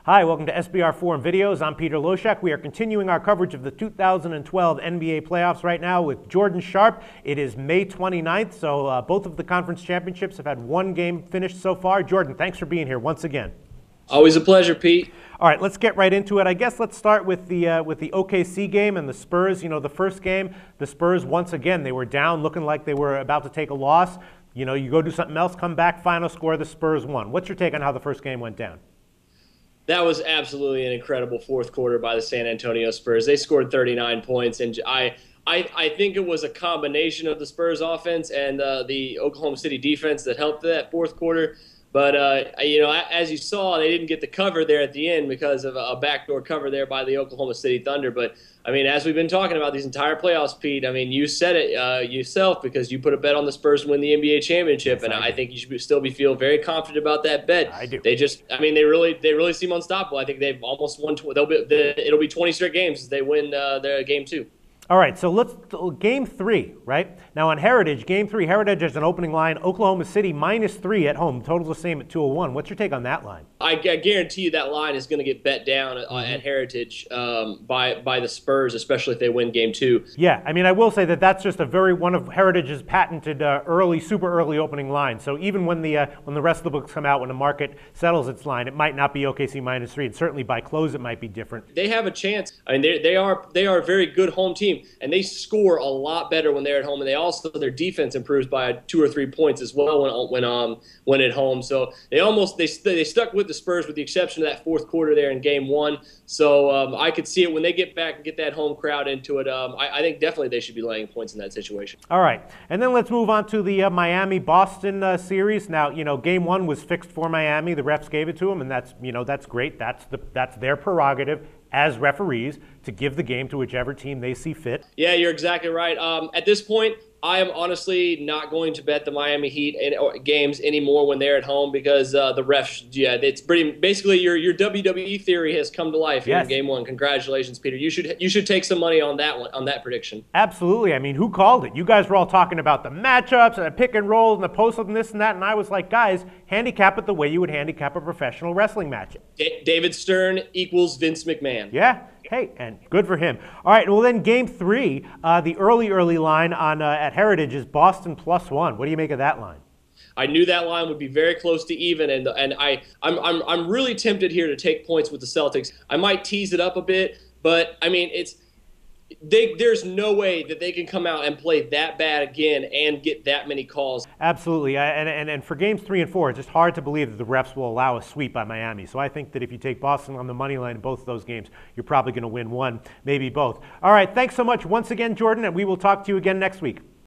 Hi, welcome to SBR Forum Videos. I'm Peter Loshak. We are continuing our coverage of the 2012 NBA playoffs right now with Jordan Sharp. It is May 29th, so both of the conference championships have had one game finished so far. Jordan, thanks for being here once again. Always a pleasure, Pete. All right, let's get right into it. I guess let's start with the OKC game and the Spurs. You know, the first game, the Spurs, once again, they were down, looking like they were about to take a loss. You know, you go do something else, come back, final score, the Spurs won. What's your take on how the first game went down? That was absolutely an incredible fourth quarter by the San Antonio Spurs. They scored 39 points, and I think it was a combination of the Spurs offense and the Oklahoma City defense that helped that fourth quarter. But, you know, as you saw, they didn't get the cover there at the end because of a backdoor cover there by the Oklahoma City Thunder. But, I mean, as we've been talking about these entire playoffs, Pete, I mean, you said it yourself because you put a bet on the Spurs to win the NBA championship. Yes, and I think you should still feel very confident about that bet. I do. They just, I mean, they really seem unstoppable. I think they've almost won. It'll be 20 straight games as they win their game 2. All right, so let's game 3, right? Now on Heritage, game 3, Heritage has an opening line, Oklahoma City -3 at home. Total's the same at 201. What's your take on that line? I guarantee you that line is going to get bet down at Heritage by the Spurs, especially if they win game 2. Yeah, I mean, I will say that that's just one of Heritage's patented super early opening lines. So even when the rest of the books come out, when the market settles its line, it might not be OKC -3, and certainly by close it might be different. They have a chance. I mean, they are a very good home team. And they score a lot better when they're at home, and their defense improves by 2 or 3 points as well when at home. So they stuck with the Spurs with the exception of that fourth quarter there in game 1. So I could see it when they get back and get that home crowd into it. I think definitely they should be laying points in that situation. All right, and then let's move on to the Miami-Boston series. Now, you know, game 1 was fixed for Miami. The refs gave it to them, and that's great. That's their prerogative as referees to give the game to whichever team they see fit. Yeah, you're exactly right. At this point, I am honestly not going to bet the Miami Heat games anymore when they're at home because the refs, it's basically your WWE theory has come to life here in game 1. Congratulations, Peter. You should take some money on that one, on that prediction. Absolutely. I mean, who called it? You guys were all talking about the matchups and the pick and rolls and the post-up and this and that, and I was like, guys, handicap it the way you would handicap a professional wrestling match. David Stern equals Vince McMahon. Yeah. Hey, and good for him. All right, well then game 3, the early line on at Heritage is Boston +1. What do you make of that line? I knew that line would be very close to even, and I'm really tempted here to take points with the Celtics. I might tease it up a bit, but I mean there's no way that they can come out and play that bad again and get that many calls. Absolutely, and for games 3 and 4, it's just hard to believe that the refs will allow a sweep by Miami. So I think that if you take Boston on the money line in both of those games, you're probably going to win one, maybe both. All right, thanks so much once again, Jordan, and we will talk to you again next week.